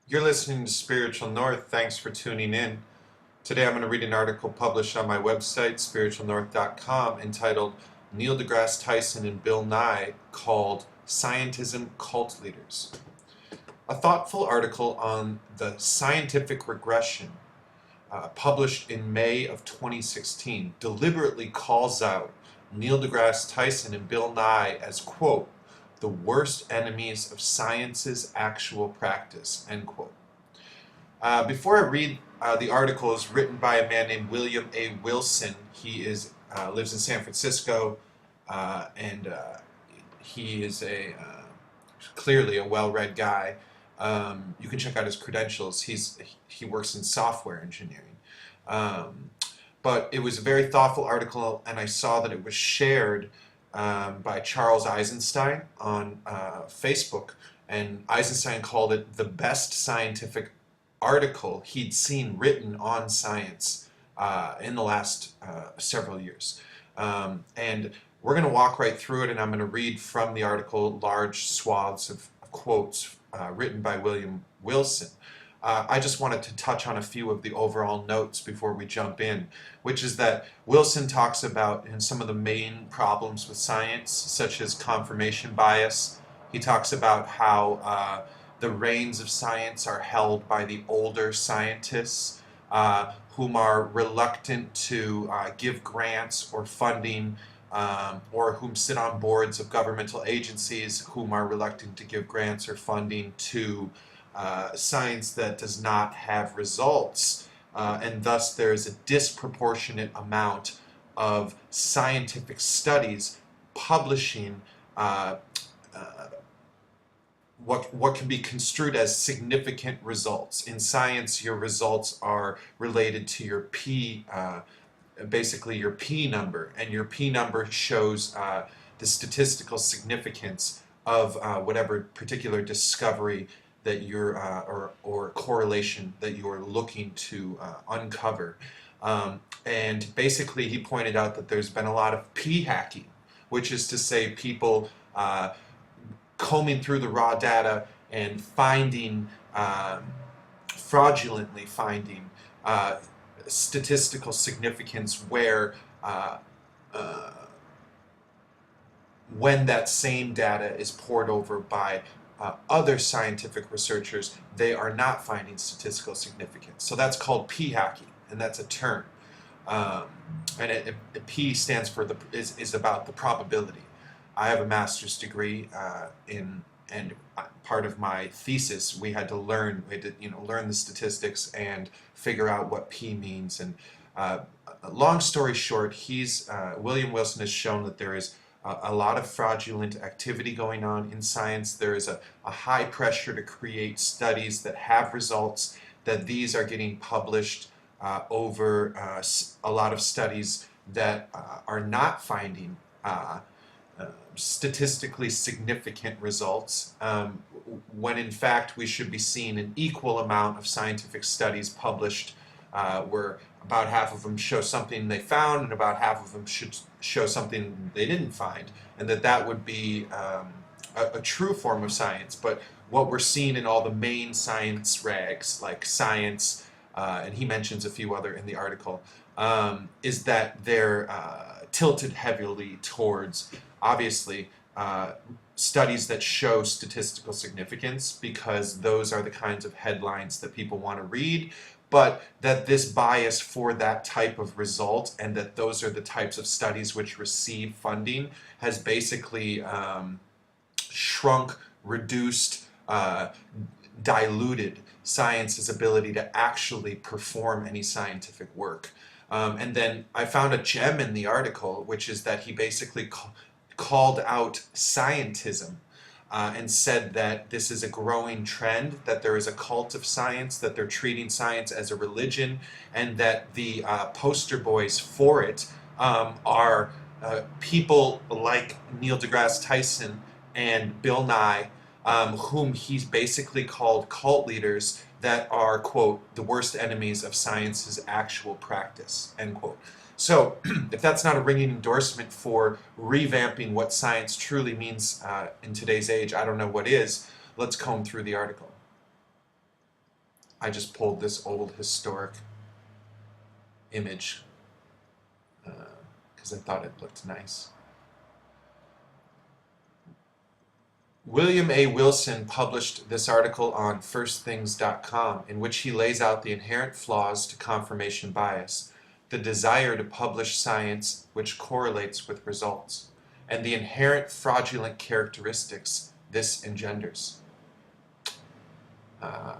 You're listening to Spiritual North. Thanks for tuning in. Today I'm going to read an article published on my website, spiritualnorth.com, entitled Neil deGrasse Tyson and Bill Nye, called Scientism Cult Leaders. A thoughtful article on the scientific regression published in May of 2016 deliberately calls out Neil deGrasse Tyson and Bill Nye as, quote, the worst enemies of science's actual practice, end quote. Before I read the article, is written by a man named William A. Wilson. He lives in San Francisco, and he is clearly a well-read guy. You can check out his credentials. He works in software engineering. But it was a very thoughtful article, and I saw that it was shared by Charles Eisenstein on Facebook, and Eisenstein called it the best scientific article he'd seen written on science in the last several years. And we're going to walk right through it, and I'm going to read from the article large swaths of quotes written by William Wilson. I just wanted to touch on a few of the overall notes before we jump in, which is that Wilson talks about some of the main problems with science, such as confirmation bias. He talks about how the reins of science are held by the older scientists, whom are reluctant to give grants or funding, or whom sit on boards of governmental agencies, whom are reluctant to give grants or funding to science that does not have results, and thus there is a disproportionate amount of scientific studies publishing what can be construed as significant results. In science, your results are related to your basically your P number, and your P number shows the statistical significance of whatever particular discovery that you're or correlation that you're looking to uncover. And basically he pointed out that there's been a lot of P hacking, which is to say people combing through the raw data and finding, fraudulently finding statistical significance where when that same data is poured over by other scientific researchers, they are not finding statistical significance. So that's called P hacking, and that's a term. And P stands for is about the probability. I have a master's degree and part of my thesis we had to learn the statistics and figure out what P means. And long story short, William Wilson has shown that there is a lot of fraudulent activity going on in science. There is a high pressure to create studies that have results, that these are getting published over a lot of studies that are not finding statistically significant results, when in fact we should be seeing an equal amount of scientific studies published where about half of them show something they found and about half of them should show something they didn't find, and that would be a true form of science. But what we're seeing in all the main science rags, like Science, and he mentions a few other in the article, is that they're tilted heavily towards, obviously, studies that show statistical significance, because those are the kinds of headlines that people want to read, but that this bias for that type of result, and that those are the types of studies which receive funding, has basically shrunk, reduced, diluted science's ability to actually perform any scientific work. And then I found a gem in the article, which is that he basically called out scientism, and said that this is a growing trend, that there is a cult of science, that they're treating science as a religion, and that the poster boys for it are people like Neil deGrasse Tyson and Bill Nye, whom he's basically called cult leaders that are, quote, the worst enemies of science's actual practice, end quote. So if that's not a ringing endorsement for revamping what science truly means in today's age, I don't know what is. Let's comb through the article. I just pulled this old historic image because I thought it looked nice. William A. Wilson published this article on firstthings.com in which he lays out the inherent flaws to confirmation bias, the desire to publish science which correlates with results, and the inherent fraudulent characteristics this engenders.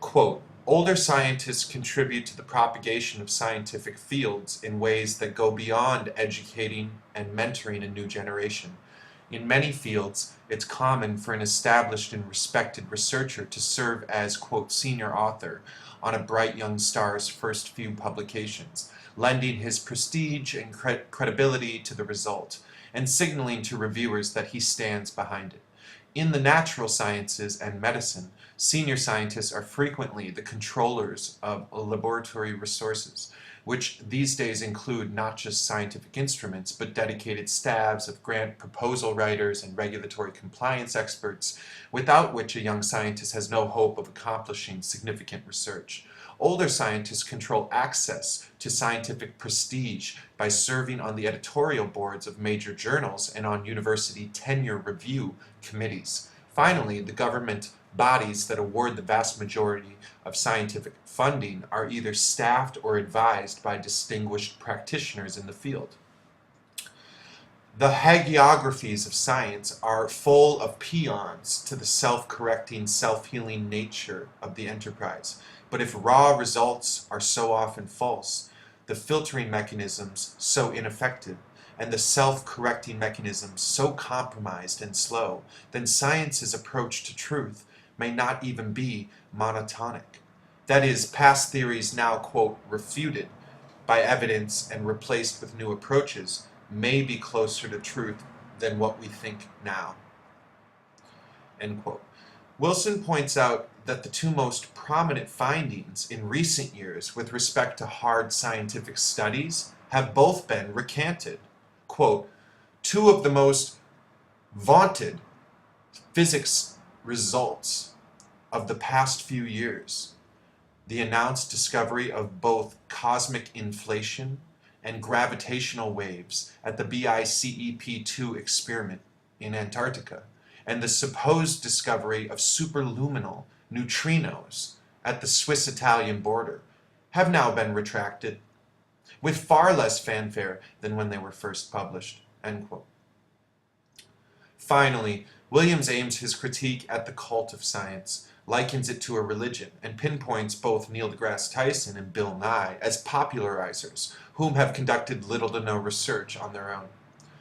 Quote, older scientists contribute to the propagation of scientific fields in ways that go beyond educating and mentoring a new generation. In many fields, it's common for an established and respected researcher to serve as, quote, senior author on a bright young star's first few publications, lending his prestige and credibility to the result, and signaling to reviewers that he stands behind it. In the natural sciences and medicine, senior scientists are frequently the controllers of laboratory resources, which these days include not just scientific instruments, but dedicated staffs of grant proposal writers and regulatory compliance experts, without which a young scientist has no hope of accomplishing significant research. Older scientists control access to scientific prestige by serving on the editorial boards of major journals and on university tenure review committees. Finally, the government bodies that award the vast majority of scientific funding are either staffed or advised by distinguished practitioners in the field. The hagiographies of science are full of paeans to the self-correcting, self-healing nature of the enterprise. But if raw results are so often false, the filtering mechanisms so ineffective, and the self-correcting mechanisms so compromised and slow, then science's approach to truth may not even be monotonic. That is, past theories now, quote, refuted by evidence and replaced with new approaches may be closer to truth than what we think now. End quote. Wilson points out that the two most prominent findings in recent years with respect to hard scientific studies have both been recanted. Quote, two of the most vaunted physics results of the past few years, the announced discovery of both cosmic inflation and gravitational waves at the BICEP-2 experiment in Antarctica, and the supposed discovery of superluminal neutrinos at the Swiss-Italian border, have now been retracted, with far less fanfare than when they were first published. End quote. Finally, Williams aims his critique at the cult of science, likens it to a religion, and pinpoints both Neil deGrasse Tyson and Bill Nye as popularizers, whom have conducted little to no research on their own.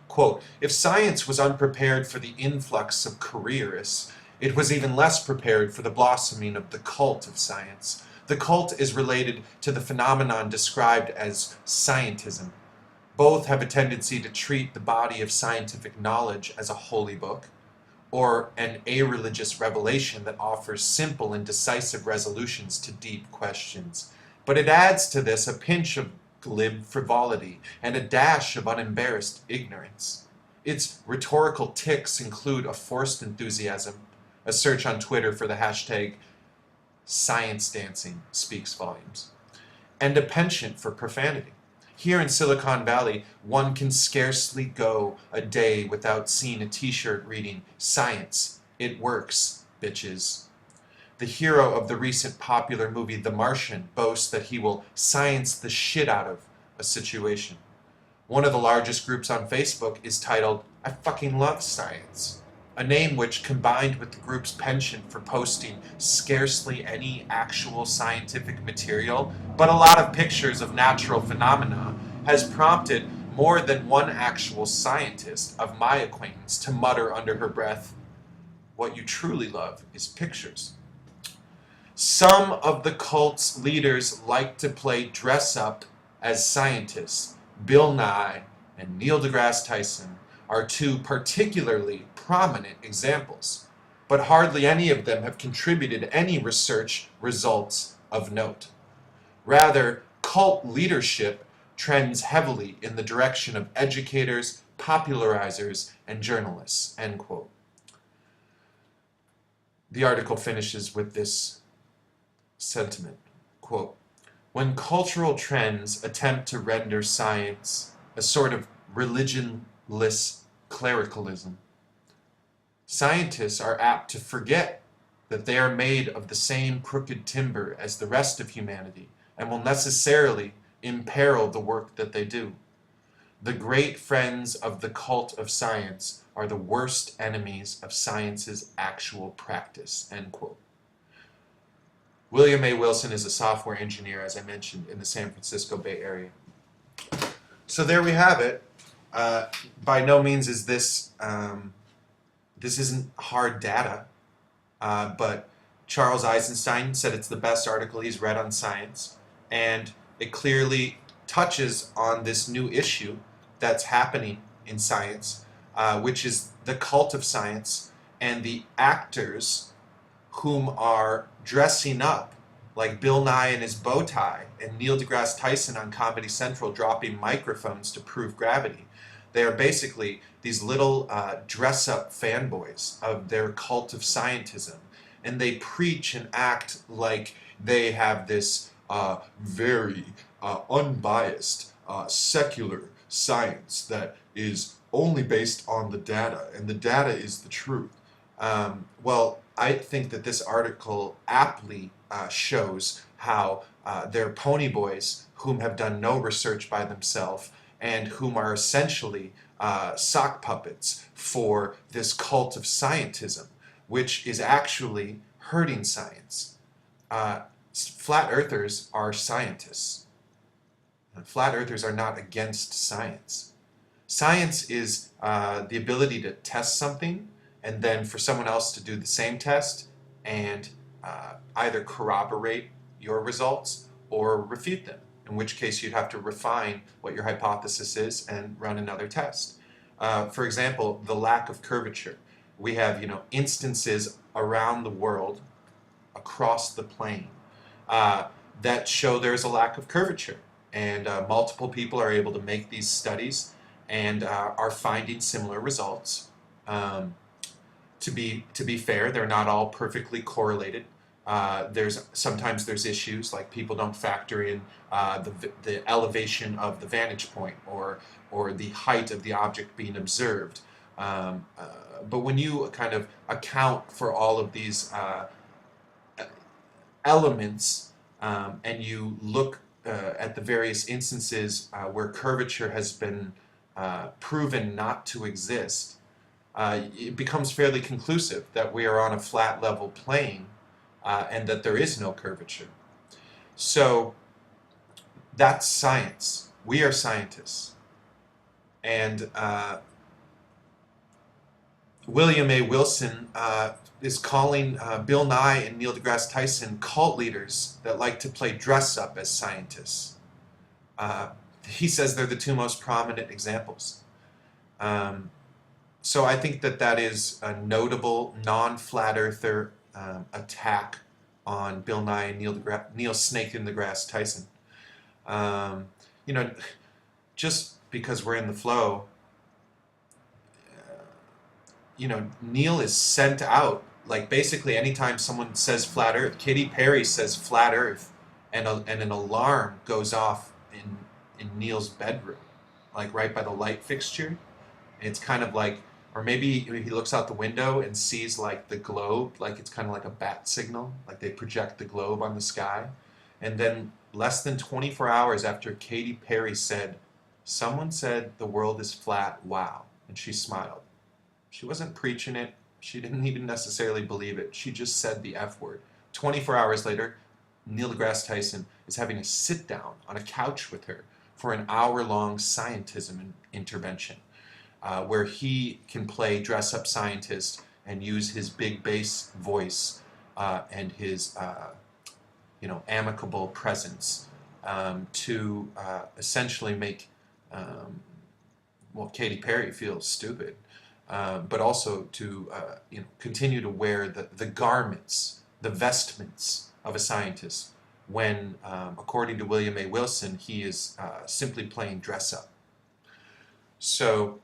Quote, if science was unprepared for the influx of careerists, it was even less prepared for the blossoming of the cult of science. The cult is related to the phenomenon described as scientism. Both have a tendency to treat the body of scientific knowledge as a holy book, or an a-religious revelation that offers simple and decisive resolutions to deep questions. But it adds to this a pinch of glib frivolity and a dash of unembarrassed ignorance. Its rhetorical tics include a forced enthusiasm. A search on Twitter for the hashtag science dancing speaks volumes, and a penchant for profanity. Here in Silicon Valley, one can scarcely go a day without seeing a t-shirt reading, "Science, it works, bitches." The hero of the recent popular movie The Martian boasts that he will science the shit out of a situation. One of the largest groups on Facebook is titled, "I fucking love science," a name which, combined with the group's penchant for posting scarcely any actual scientific material, but a lot of pictures of natural phenomena, has prompted more than one actual scientist of my acquaintance to mutter under her breath, "What you truly love is pictures." Some of the cult's leaders like to play dress-up as scientists. Bill Nye and Neil deGrasse Tyson are two particularly prominent examples, but hardly any of them have contributed any research results of note. Rather, cult leadership trends heavily in the direction of educators, popularizers, and journalists. End quote. The article finishes with this sentiment. quote, "When cultural trends attempt to render science a sort of religionless clericalism, scientists are apt to forget that they are made of the same crooked timber as the rest of humanity and will necessarily imperil the work that they do. The great friends of the cult of science are the worst enemies of science's actual practice." End quote. William A. Wilson is a software engineer, as I mentioned, in the San Francisco Bay Area. So there we have it. By no means is this isn't hard data, but Charles Eisenstein said it's the best article he's read on science, and it clearly touches on this new issue that's happening in science, which is the cult of science and the actors whom are dressing up like Bill Nye in his bow tie and Neil deGrasse Tyson on Comedy Central dropping microphones to prove gravity. They are basically these little dress-up fanboys of their cult of scientism, and they preach and act like they have this very unbiased, secular science that is only based on the data, and the data is the truth. Well, I think that this article aptly shows how they're pony boys whom have done no research by themselves and whom are essentially sock puppets for this cult of scientism, which is actually hurting science. Flat earthers are scientists. Flat earthers are not against science. Science is the ability to test something and then for someone else to do the same test and either corroborate your results or refute them, in which case you'd have to refine what your hypothesis is and run another test. For example, the lack of curvature. We have, instances around the world, across the plane, that show there's a lack of curvature. And multiple people are able to make these studies and are finding similar results. To be fair, they're not all perfectly correlated. Sometimes there's issues like people don't factor in the elevation of the vantage point or the height of the object being observed. But when you kind of account for all of these elements and you look at the various instances where curvature has been proven not to exist, it becomes fairly conclusive that we are on a flat level plane and that there is no curvature. So that's science. We are scientists. And William A. Wilson is calling Bill Nye and Neil deGrasse Tyson cult leaders that like to play dress up as scientists. He says they're the two most prominent examples. So I think that is a notable non-flat earther attack on Bill Nye and Neil Snake in the Grass Tyson. Just because we're in the flow, Neil is sent out. Like basically anytime someone says flat earth, Katy Perry says flat earth, and an alarm goes off in Neil's bedroom, like right by the light fixture. It's kind of like, or maybe he looks out the window and sees like the globe, like it's kind of like a bat signal, like they project the globe on the sky. And then less than 24 hours after Katy Perry said, "Someone said the world is flat, wow," and she smiled. She wasn't preaching it. She didn't even necessarily believe it. She just said the F word. 24 hours later, Neil deGrasse Tyson is having a sit down on a couch with her for an hour-long scientism intervention, where he can play dress-up scientist and use his big bass voice and his amicable presence to essentially make Katy Perry feel stupid, but also to continue to wear the garments, the vestments of a scientist when, according to William A. Wilson, he is simply playing dress-up. So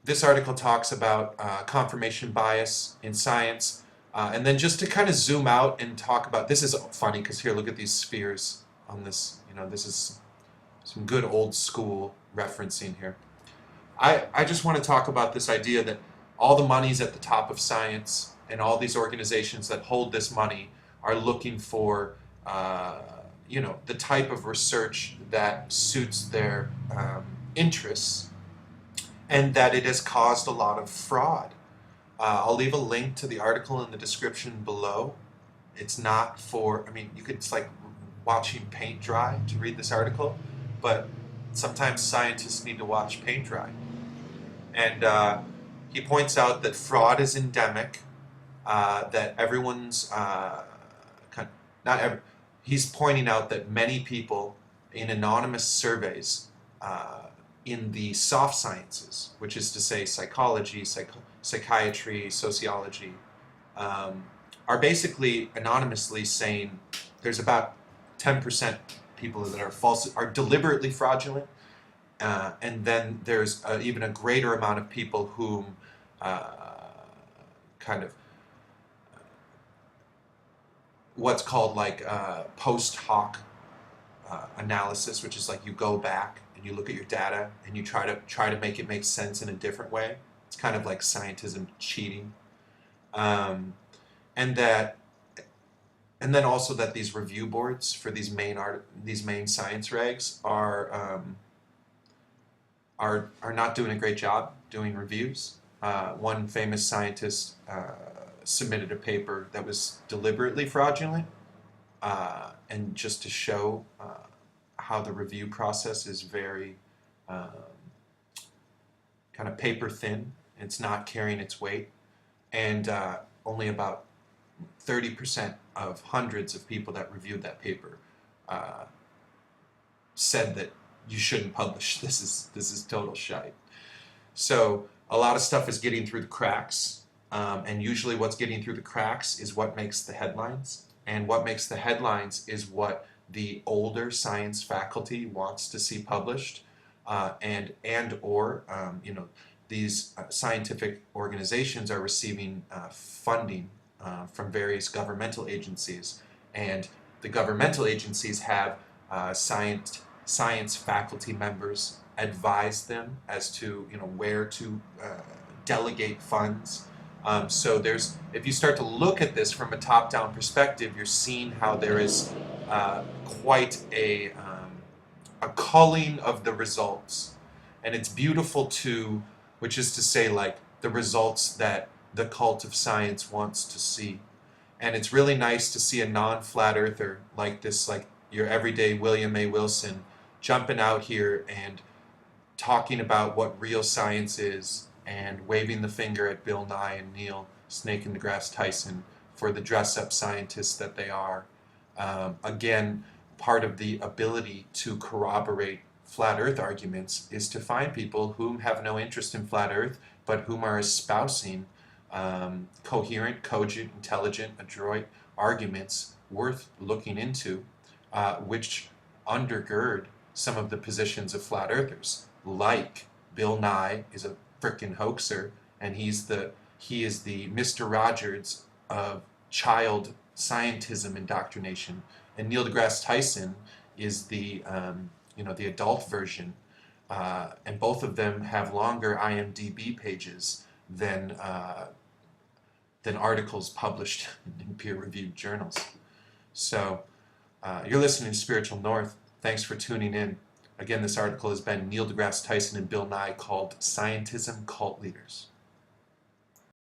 this article talks about confirmation bias in science. And then just to kind of zoom out and talk about, this is funny because here, look at these spheres on this. This is some good old school referencing here. I just want to talk about this idea that all the money's at the top of science, and all these organizations that hold this money are looking for, the type of research that suits their interests, and that it has caused a lot of fraud. I'll leave a link to the article in the description below. It's not for, it's like watching paint dry to read this article, but sometimes scientists need to watch paint dry. And he points out that fraud is endemic, that everyone's, he's pointing out that many people in anonymous surveys in the soft sciences, which is to say psychology, psychiatry, sociology, are basically anonymously saying there's about 10% people that are deliberately fraudulent, and then there's even a greater amount of people whom what's called like post hoc analysis, which is like you go back and you look at your data and you try to make it make sense in a different way. It's kind of like scientism cheating, and then also that these review boards for these main science rags are not doing a great job doing reviews. One famous scientist submitted a paper that was deliberately fraudulent, and just to show how the review process is very kind of paper thin. It's not carrying its weight, and only about 30% of hundreds of people that reviewed that paper said that you shouldn't publish. This is total shite. So a lot of stuff is getting through the cracks, and usually what's getting through the cracks is what makes the headlines, and what makes the headlines is what the older science faculty wants to see published, or these scientific organizations are receiving funding from various governmental agencies, and the governmental agencies have science faculty members advise them as to where to delegate funds. So if you start to look at this from a top-down perspective, you're seeing how there is quite a culling of the results, and it's beautiful too, which is to say, like, the results that the cult of science wants to see. And it's really nice to see a non-flat earther like this, like your everyday William A. Wilson, jumping out here and talking about what real science is, and waving the finger at Bill Nye and Neil Snake and DeGrasse Tyson for the dress-up scientists that they are. Again, part of the ability to corroborate flat earth arguments is to find people whom have no interest in flat earth, but whom are espousing coherent, cogent, intelligent, adroit arguments worth looking into, which undergird some of the positions of flat earthers. Like Bill Nye is a frickin' hoaxer, and he is the Mr. Rogers of child scientism indoctrination, and Neil deGrasse Tyson is the adult version, and both of them have longer IMDb pages than articles published in peer-reviewed journals. So you're listening to Spiritual North. Thanks for tuning in. Again, this article has been Neil deGrasse Tyson and Bill Nye, called Scientism Cult Leaders.